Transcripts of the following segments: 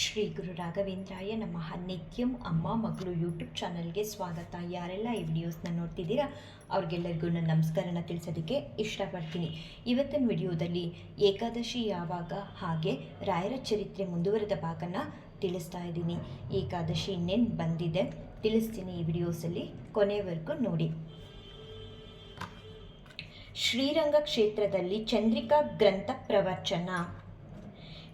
ಶ್ರೀ ಗುರು ರಾಘವೇಂದ್ರಾಯ ನಮಃ. ನಿತ್ಯಂ ಅಮ್ಮ ಮಗಳು ಯೂಟ್ಯೂಬ್ ಚಾನಲ್ಗೆ ಸ್ವಾಗತ. ಯಾರೆಲ್ಲ ಈ ವಿಡಿಯೋಸ್ನ ನೋಡ್ತಿದ್ದೀರಾ ಅವ್ರಿಗೆಲ್ಲರಿಗೂ ನಾನು ನಮಸ್ಕಾರನ ತಿಳಿಸೋದಕ್ಕೆ ಇಷ್ಟಪಡ್ತೀನಿ. ಇವತ್ತಿನ ವಿಡಿಯೋದಲ್ಲಿ ಏಕಾದಶಿ ಯಾವಾಗ ಹಾಗೆ ರಾಯರ ಚರಿತ್ರೆ ಮುಂದುವರೆದ ಭಾಗನ ತಿಳಿಸ್ತಾ ಇದ್ದೀನಿ. ಏಕಾದಶಿ ಇನ್ನೇನು ಬಂದಿದೆ, ತಿಳಿಸ್ತೀನಿ ಈ ವಿಡಿಯೋಸಲ್ಲಿ, ಕೊನೆವರೆಗೂ ನೋಡಿ. ಶ್ರೀರಂಗ ಕ್ಷೇತ್ರದಲ್ಲಿ ಚಂದ್ರಿಕಾ ಗ್ರಂಥ ಪ್ರವಚನ.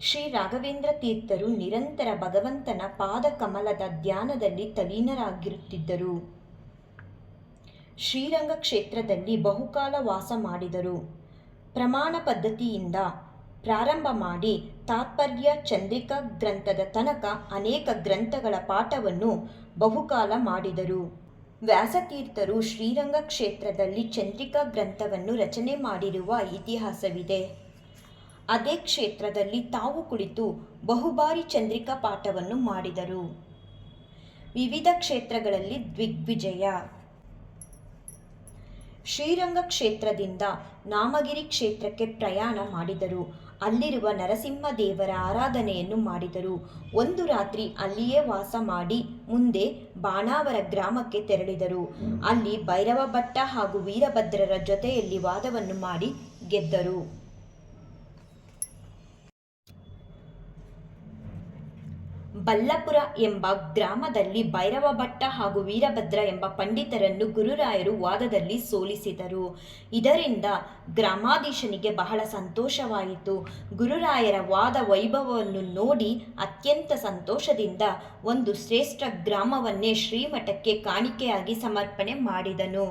ಶ್ರೀ ರಾಘವೇಂದ್ರ ತೀರ್ಥರು ನಿರಂತರ ಭಗವಂತನ ಪಾದ ಕಮಲದ ಧ್ಯಾನದಲ್ಲಿ ತಲೀನರಾಗಿರುತ್ತಿದ್ದರು. ಶ್ರೀರಂಗ ಕ್ಷೇತ್ರದಲ್ಲಿ ಬಹುಕಾಲ ವಾಸ ಮಾಡಿದರು. ಪ್ರಮಾಣ ಪದ್ಧತಿಯಿಂದ ಪ್ರಾರಂಭ ಮಾಡಿ ತಾತ್ಪರ್ಯ ಚಂದ್ರಿಕಾ ಗ್ರಂಥದ ತನಕ ಅನೇಕ ಗ್ರಂಥಗಳ ಪಾಠವನ್ನು ಬಹುಕಾಲ ಮಾಡಿದರು. ವ್ಯಾಸತೀರ್ಥರು ಶ್ರೀರಂಗ ಕ್ಷೇತ್ರದಲ್ಲಿ ಚಂದ್ರಿಕಾ ಗ್ರಂಥವನ್ನು ರಚನೆ ಮಾಡಿರುವ ಇತಿಹಾಸವಿದೆ. ಅದೇ ಕ್ಷೇತ್ರದಲ್ಲಿ ತಾವು ಕುಳಿತು ಬಹುಬಾರಿ ಚಂದ್ರಿಕಾ ಪಾಠವನ್ನು ಮಾಡಿದರು. ವಿವಿಧ ಕ್ಷೇತ್ರಗಳಲ್ಲಿ ದಿಗ್ವಿಜಯ. ಶ್ರೀರಂಗ ಕ್ಷೇತ್ರದಿಂದ ನಾಮಗಿರಿ ಕ್ಷೇತ್ರಕ್ಕೆ ಪ್ರಯಾಣ ಮಾಡಿದರು. ಅಲ್ಲಿರುವ ನರಸಿಂಹದೇವರ ಆರಾಧನೆಯನ್ನು ಮಾಡಿದರು. ಒಂದು ರಾತ್ರಿ ಅಲ್ಲಿಯೇ ವಾಸ ಮಾಡಿ ಮುಂದೆ ಬಾಣಾವರ ಗ್ರಾಮಕ್ಕೆ ತೆರಳಿದರು. ಅಲ್ಲಿ ಭೈರವ ಭಟ್ಟ ಹಾಗೂ ವೀರಭದ್ರರ ಜೊತೆಯಲ್ಲಿ ವಾದವನ್ನು ಮಾಡಿ ಗೆದ್ದರು. ಬಲ್ಲಪುರ ಎಂಬ ಗ್ರಾಮದಲ್ಲಿ ಭೈರವ ಭಟ್ಟ ಹಾಗೂ ವೀರಭದ್ರ ಎಂಬ ಪಂಡಿತರನ್ನು ಗುರುರಾಯರು ವಾದದಲ್ಲಿ ಸೋಲಿಸಿದರು. ಇದರಿಂದ ಗ್ರಾಮಾಧೀಶನಿಗೆ ಬಹಳ ಸಂತೋಷವಾಯಿತು. ಗುರುರಾಯರ ವಾದ ವೈಭವವನ್ನು ನೋಡಿ ಅತ್ಯಂತ ಸಂತೋಷದಿಂದ ಒಂದು ಶ್ರೇಷ್ಠ ಗ್ರಾಮವನ್ನೇ ಶ್ರೀಮಠಕ್ಕೆ ಕಾಣಿಕೆಯಾಗಿ ಸಮರ್ಪಣೆ ಮಾಡಿದನು.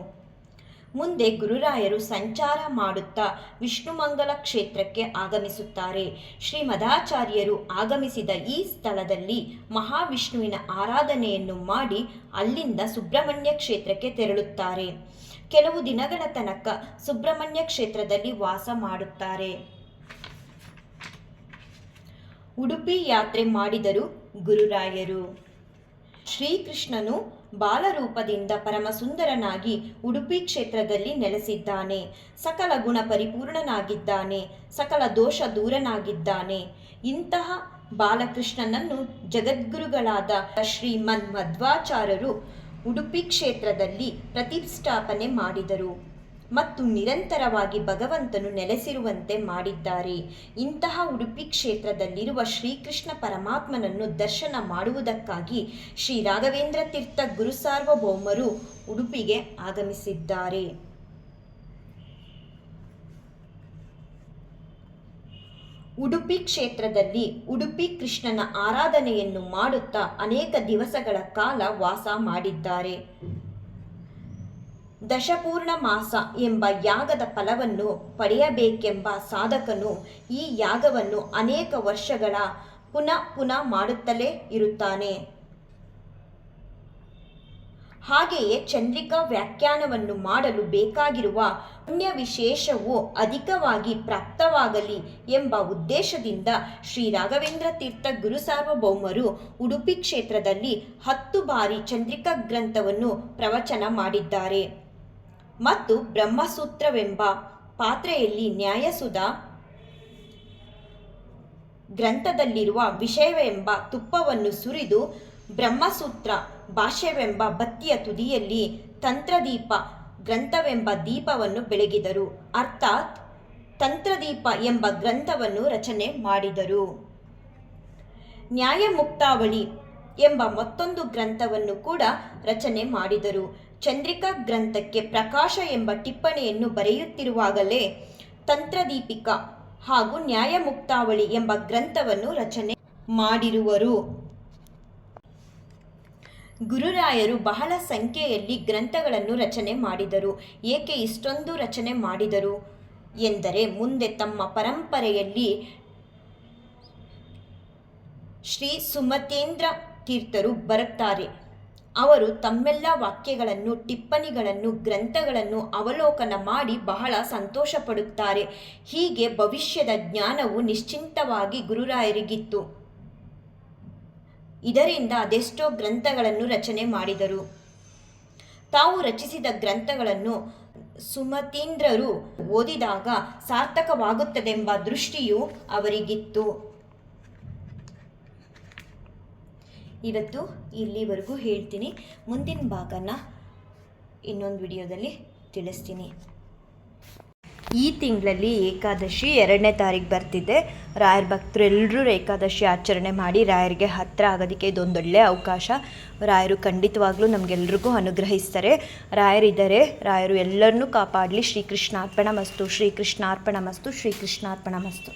ಮುಂದೆ ಗುರುರಾಯರು ಸಂಚಾರ ಮಾಡುತ್ತಾ ವಿಷ್ಣುಮಂಗಲ ಕ್ಷೇತ್ರಕ್ಕೆ ಆಗಮಿಸುತ್ತಾರೆ. ಶ್ರೀಮದಾಚಾರ್ಯರು ಆಗಮಿಸಿದ ಈ ಸ್ಥಳದಲ್ಲಿ ಮಹಾವಿಷ್ಣುವಿನ ಆರಾಧನೆಯನ್ನು ಮಾಡಿ ಅಲ್ಲಿಂದ ಸುಬ್ರಹ್ಮಣ್ಯ ಕ್ಷೇತ್ರಕ್ಕೆ ತೆರಳುತ್ತಾರೆ. ಕೆಲವು ದಿನಗಳ ತನಕ ಸುಬ್ರಹ್ಮಣ್ಯ ಕ್ಷೇತ್ರದಲ್ಲಿ ವಾಸ ಮಾಡುತ್ತಾರೆ. ಉಡುಪಿ ಯಾತ್ರೆ ಮಾಡಿದರು ಗುರುರಾಯರು. ಶ್ರೀಕೃಷ್ಣನು ಬಾಲರೂಪದಿಂದ ಪರಮಸುಂದರನಾಗಿ ಉಡುಪಿ ಕ್ಷೇತ್ರದಲ್ಲಿ ನೆಲೆಸಿದ್ದಾನೆ. ಸಕಲ ಗುಣ ಪರಿಪೂರ್ಣನಾಗಿದ್ದಾನೆ. ಸಕಲ ದೋಷ ದೂರನಾಗಿದ್ದಾನೆ. ಇಂತಹ ಬಾಲಕೃಷ್ಣನನ್ನು ಜಗದ್ಗುರುಗಳಾದ ಶ್ರೀಮನ್ ಮಧ್ವಾಚಾರ್ಯರು ಉಡುಪಿ ಕ್ಷೇತ್ರದಲ್ಲಿ ಪ್ರತಿಷ್ಠಾಪನೆ ಮಾಡಿದರು ಮತ್ತು ನಿರಂತರವಾಗಿ ಭಗವಂತನು ನೆಲೆಸಿರುವಂತೆ ಮಾಡಿದ್ದಾರೆ. ಇಂತಹ ಉಡುಪಿ ಕ್ಷೇತ್ರದಲ್ಲಿರುವ ಶ್ರೀಕೃಷ್ಣ ಪರಮಾತ್ಮನನ್ನು ದರ್ಶನ ಮಾಡುವುದಕ್ಕಾಗಿ ಶ್ರೀ ರಾಘವೇಂದ್ರ ತೀರ್ಥ ಗುರುಸಾರ್ವಭೌಮರು ಉಡುಪಿಗೆ ಆಗಮಿಸಿದ್ದಾರೆ. ಉಡುಪಿ ಕ್ಷೇತ್ರದಲ್ಲಿ ಉಡುಪಿ ಕೃಷ್ಣನ ಆರಾಧನೆಯನ್ನು ಮಾಡುತ್ತಾ ಅನೇಕ ದಿವಸಗಳ ಕಾಲ ವಾಸ ಮಾಡಿದ್ದಾರೆ. ದಶಪೂರ್ಣ ಮಾಸ ಎಂಬ ಯಾಗದ ಫಲವನ್ನು ಪಡೆಯಬೇಕೆಂಬ ಸಾಧಕನು ಈ ಯಾಗವನ್ನು ಅನೇಕ ವರ್ಷಗಳ ಪುನಃ ಮಾಡುತ್ತಲೇ ಇರುತ್ತಾನೆ. ಹಾಗೆಯೇ ಚಂದ್ರಿಕಾ ವ್ಯಾಖ್ಯಾನವನ್ನು ಮಾಡಲು ಬೇಕಾಗಿರುವ ಪುಣ್ಯ ವಿಶೇಷವು ಅಧಿಕವಾಗಿ ಪ್ರಾಪ್ತವಾಗಲಿ ಎಂಬ ಉದ್ದೇಶದಿಂದ ಶ್ರೀ ರಾಘವೇಂದ್ರ ತೀರ್ಥ ಗುರುಸಾರ್ವಭೌಮರು ಉಡುಪಿ ಕ್ಷೇತ್ರದಲ್ಲಿ 10 ಬಾರಿ ಚಂದ್ರಿಕಾ ಗ್ರಂಥವನ್ನು ಪ್ರವಚನ ಮಾಡಿದ್ದಾರೆ ಮತ್ತು ಬ್ರಹ್ಮಸೂತ್ರವೆಂಬ ಪಾತ್ರೆಯಲ್ಲಿ ನ್ಯಾಯಸುಧಾ ಗ್ರಂಥದಲ್ಲಿರುವ ವಿಷಯವೆಂಬ ತುಪ್ಪವನ್ನು ಸುರಿದು ಬ್ರಹ್ಮಸೂತ್ರ ಭಾಷ್ಯವೆಂಬ ಬತ್ತಿಯ ತುದಿಯಲ್ಲಿ ತಂತ್ರದೀಪ ಗ್ರಂಥವೆಂಬ ದೀಪವನ್ನು ಬೆಳಗಿದರು. ಅರ್ಥಾತ್ ತಂತ್ರದೀಪ ಎಂಬ ಗ್ರಂಥವನ್ನು ರಚನೆ ಮಾಡಿದರು. ನ್ಯಾಯಮುಕ್ತಾವಳಿ ಎಂಬ ಮತ್ತೊಂದು ಗ್ರಂಥವನ್ನು ಕೂಡ ರಚನೆ ಮಾಡಿದರು. ಚಂದ್ರಿಕಾ ಗ್ರಂಥಕ್ಕೆ ಪ್ರಕಾಶ ಎಂಬ ಟಿಪ್ಪಣಿಯನ್ನು ಬರೆಯುತ್ತಿರುವಾಗಲೇ ತಂತ್ರದೀಪಿಕಾ ಹಾಗೂ ನ್ಯಾಯಮುಕ್ತಾವಳಿ ಎಂಬ ಗ್ರಂಥವನ್ನು ರಚನೆ ಮಾಡಿರುವರು. ಗುರುರಾಯರು ಬಹಳ ಸಂಖ್ಯೆಯಲ್ಲಿ ಗ್ರಂಥಗಳನ್ನು ರಚನೆ ಮಾಡಿದರು. ಏಕೆ ಇಷ್ಟೊಂದು ರಚನೆ ಮಾಡಿದರು ಎಂದರೆ ಮುಂದೆ ತಮ್ಮ ಪರಂಪರೆಯಲ್ಲಿ ಶ್ರೀ ಸುಮತೇಂದ್ರ ತೀರ್ಥರು ಬರುತ್ತಾರೆ. ಅವರು ತಮ್ಮೆಲ್ಲ ವಾಕ್ಯಗಳನ್ನು, ಟಿಪ್ಪಣಿಗಳನ್ನು, ಗ್ರಂಥಗಳನ್ನು ಅವಲೋಕನ ಮಾಡಿ ಬಹಳ ಸಂತೋಷ ಪಡುತ್ತಾರೆ. ಹೀಗೆ ಭವಿಷ್ಯದ ಜ್ಞಾನವು ನಿಶ್ಚಿಂತವಾಗಿ ಗುರುರಾಯರಿಗಿತ್ತು. ಇದರಿಂದ ಅದೆಷ್ಟೋ ಗ್ರಂಥಗಳನ್ನು ರಚನೆ ಮಾಡಿದರು. ತಾವು ರಚಿಸಿದ ಗ್ರಂಥಗಳನ್ನು ಸುಮತೀಂದ್ರರು ಓದಿದಾಗ ಸಾರ್ಥಕವಾಗುತ್ತದೆಂಬ ದೃಷ್ಟಿಯೂ ಅವರಿಗಿತ್ತು. ಇವತ್ತು ಇಲ್ಲಿವರೆಗೂ ಹೇಳ್ತೀನಿ. ಮುಂದಿನ ಭಾಗನ ಇನ್ನೊಂದು ವಿಡಿಯೋದಲ್ಲಿ ತಿಳಿಸ್ತೀನಿ. ಈ ತಿಂಗಳಲ್ಲಿ ಏಕಾದಶಿ 2ನೇ ತಾರೀಕು ಬರ್ತಿದೆ. ರಾಯರ ಭಕ್ತರು ಎಲ್ಲರೂ ಏಕಾದಶಿ ಆಚರಣೆ ಮಾಡಿ ರಾಯರಿಗೆ ಹತ್ತಿರ ಆಗೋದಕ್ಕೆ ಇದೊಂದೊಳ್ಳೆ ಅವಕಾಶ. ರಾಯರು ಖಂಡಿತವಾಗ್ಲೂ ನಮಗೆಲ್ರಿಗೂ ಅನುಗ್ರಹಿಸ್ತಾರೆ. ರಾಯರಿದ್ದಾರೆ, ರಾಯರು ಎಲ್ಲರನ್ನೂ ಕಾಪಾಡಲಿ. ಶ್ರೀಕೃಷ್ಣಾರ್ಪಣ ಮಸ್ತು, ಶ್ರೀಕೃಷ್ಣಾರ್ಪಣ ಮಸ್ತು, ಶ್ರೀಕೃಷ್ಣಾರ್ಪಣ ಮಸ್ತು.